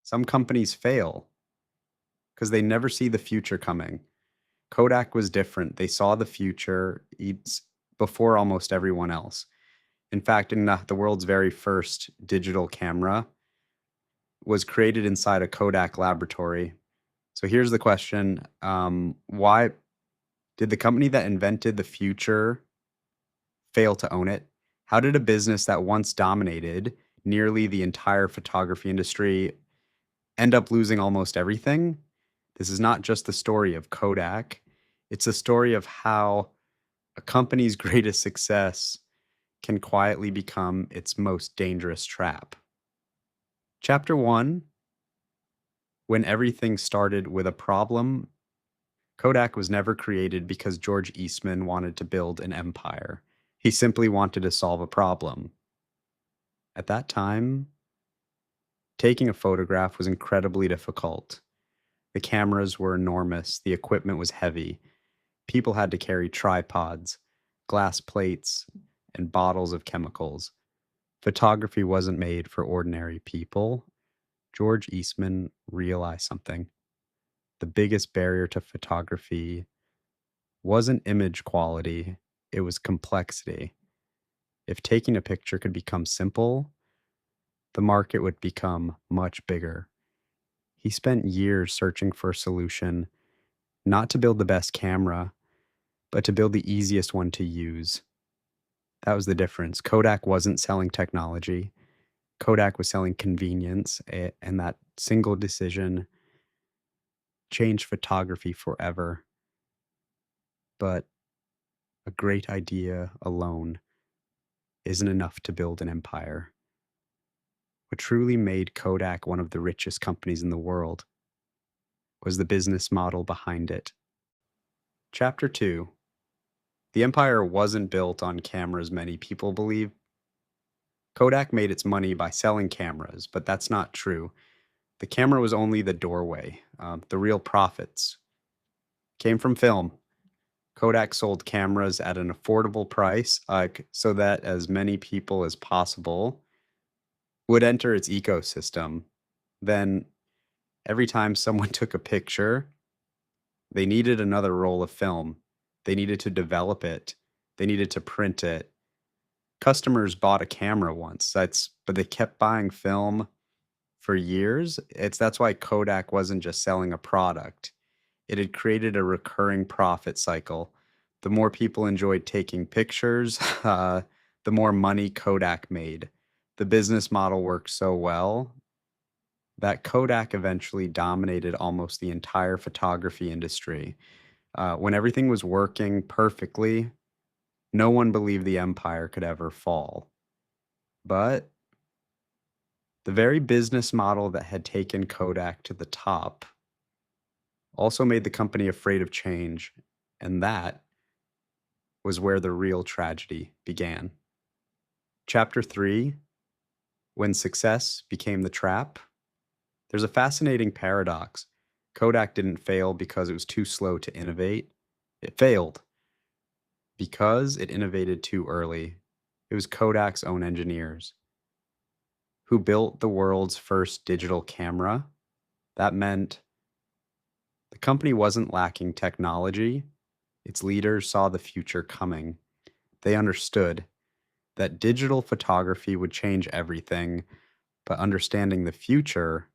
Some companies fail because they never see the future coming. Kodak was different. They saw the future before almost everyone else. In fact, in the world's very first digital camera was created inside a Kodak laboratory. So here's the question. Why did the company that invented the future fail to own it? How did a business that once dominated nearly the entire photography industry end up losing almost everything? This is not just the story of Kodak. It's a story of how a company's greatest success can quietly become its most dangerous trap. Chapter 1, when everything started with a problem. Kodak was never created because George Eastman wanted to build an empire. He simply wanted to solve a problem. At that time, taking a photograph was incredibly difficult. The cameras were enormous, the equipment was heavy. People had to carry tripods, glass plates, and bottles of chemicals. Photography wasn't made for ordinary people. George Eastman realized something. The biggest barrier to photography wasn't image quality, it was complexity. If taking a picture could become simple, the market would become much bigger. He spent years searching for a solution, not to build the best camera, but to build the easiest one to use. That was the difference. Kodak wasn't selling technology. Kodak was selling convenience, and that single decision changed photography forever. But a great idea alone isn't enough to build an empire. What truly made Kodak one of the richest companies in the world was the business model behind it. Chapter 2. The empire wasn't built on cameras many people believe. Kodak made its money by selling cameras, but that's not true. The camera was only the doorway. The real profits came from film. Kodak sold cameras at an affordable price, so that as many people as possible would enter its ecosystem. Then every time someone took a picture, they needed another roll of film. They needed to develop it. They needed to print it. Customers bought a camera once, but they kept buying film for years. That's why Kodak wasn't just selling a product. It had created a recurring profit cycle. The more people enjoyed taking pictures, the more money Kodak made. The business model worked so well that Kodak eventually dominated almost the entire photography industry. When everything was working perfectly, no one believed the empire could ever fall. But the very business model that had taken Kodak to the top also made the company afraid of change, and that was where the real tragedy began. Chapter 3, when success became the trap. There's a fascinating paradox. Kodak didn't fail because it was too slow to innovate. It failed because it innovated too early. It was Kodak's own engineers who built the world's first digital camera. That meant the company wasn't lacking technology. Its leaders saw the future coming. They understood that digital photography would change everything, but understanding the future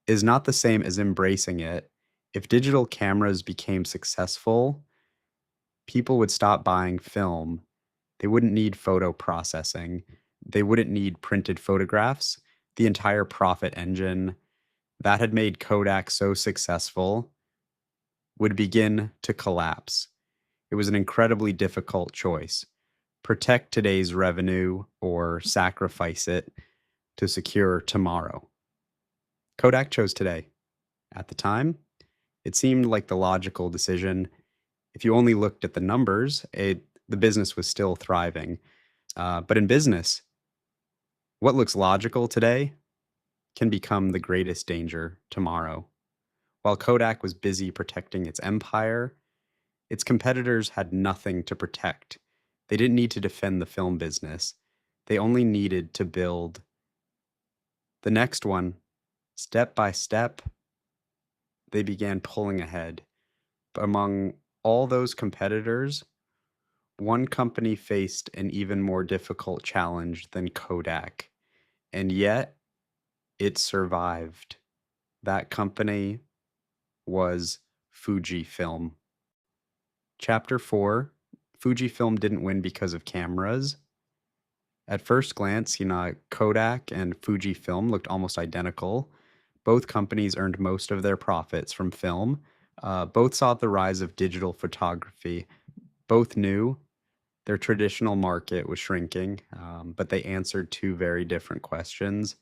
is not the same as embracing it. If digital cameras became successful, people would stop buying film. They wouldn't need photo processing. They wouldn't need printed photographs. The entire profit engine that had made Kodak so successful would begin to collapse. It was an incredibly difficult choice. Protect today's revenue or sacrifice it to secure tomorrow. Kodak chose today. At the time, it seemed like the logical decision. If you only looked at the numbers, the business was still thriving. But in business, what looks logical today can become the greatest danger tomorrow. While Kodak was busy protecting its empire, its competitors had nothing to protect. They didn't need to defend the film business. They only needed to build the next one Step by step, they began pulling ahead. But among all those competitors, one company faced an even more difficult challenge than Kodak, and yet it survived. That company was Fujifilm. Chapter 4. Fujifilm didn't win because of cameras. At first glance, Kodak and Fujifilm looked almost identical. Both companies earned most of their profits from film. Both saw the rise of digital photography. Both knew their traditional market was shrinking, but they answered two very different questions.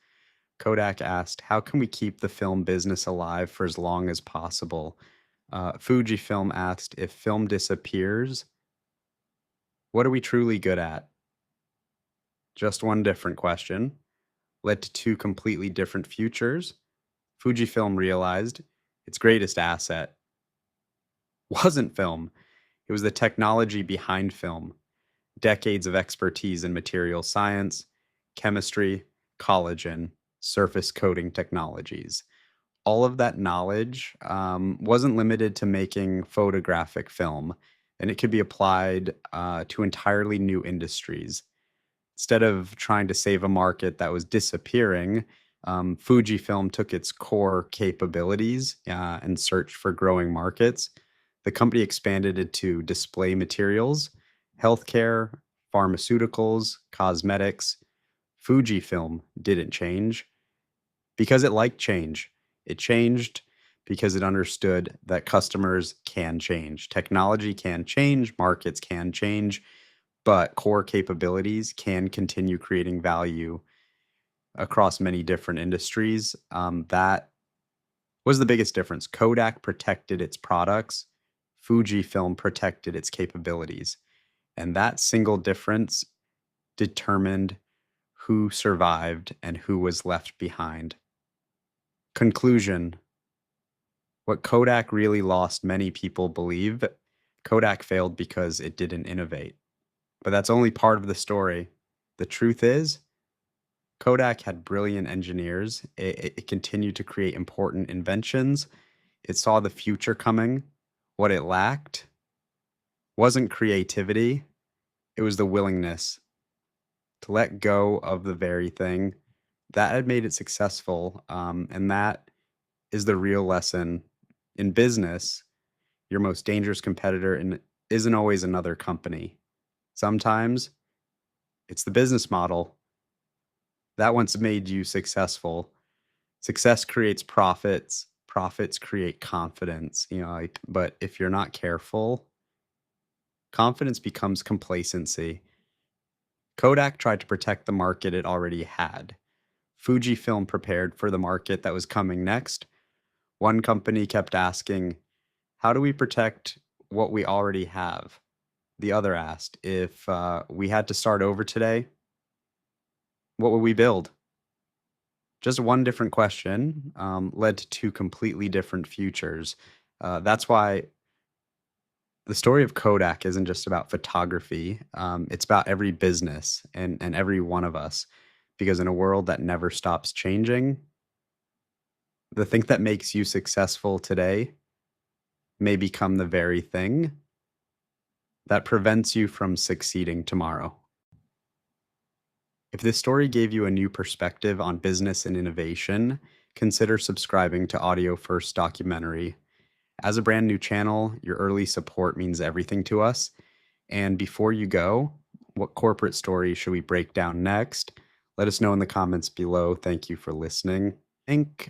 Kodak asked, how can we keep the film business alive for as long as possible? Fujifilm asked, if film disappears, what are we truly good at? Just one different question led to two completely different futures. Fujifilm realized its greatest asset wasn't film, it was the technology behind film. Decades of expertise in material science, chemistry, collagen, surface coating technologies. All of that knowledge wasn't limited to making photographic film, and it could be applied to entirely new industries. Instead of trying to save a market that was disappearing, Fujifilm took its core capabilities and searched for growing markets. The company expanded into display materials, healthcare, pharmaceuticals, cosmetics. Fujifilm didn't change because it liked change. It changed because it understood that customers can change. Technology can change, markets can change, but core capabilities can continue creating value across many different industries. That was the biggest difference. Kodak protected its products, Fujifilm protected its capabilities. And that single difference determined who survived and who was left behind. Conclusion. What Kodak really lost, many people believe. Kodak failed because it didn't innovate. But that's only part of the story. The truth is, Kodak had brilliant engineers. It continued to create important inventions. It saw the future coming. What it lacked wasn't creativity, it was the willingness to let go of the very thing that had made it successful. And that is the real lesson in business. Your most dangerous competitor isn't always another company. Sometimes it's the business model that once made you successful. Success creates profits. Profits create confidence. But if you're not careful, confidence becomes complacency. Kodak tried to protect the market it already had. Fujifilm prepared for the market that was coming next. One company kept asking, how do we protect what we already have? The other asked, if we had to start over today, what would we build? Just one different question led to two completely different futures. That's why the story of Kodak isn't just about photography. It's about every business and every one of us. Because in a world that never stops changing, the thing that makes you successful today may become the very thing that prevents you from succeeding tomorrow. If this story gave you a new perspective on business and innovation, consider subscribing to Audio First Documentary. As a brand new channel, your early support means everything to us. And before you go, what corporate story should we break down next? Let us know in the comments below. Thank you for listening. Inc.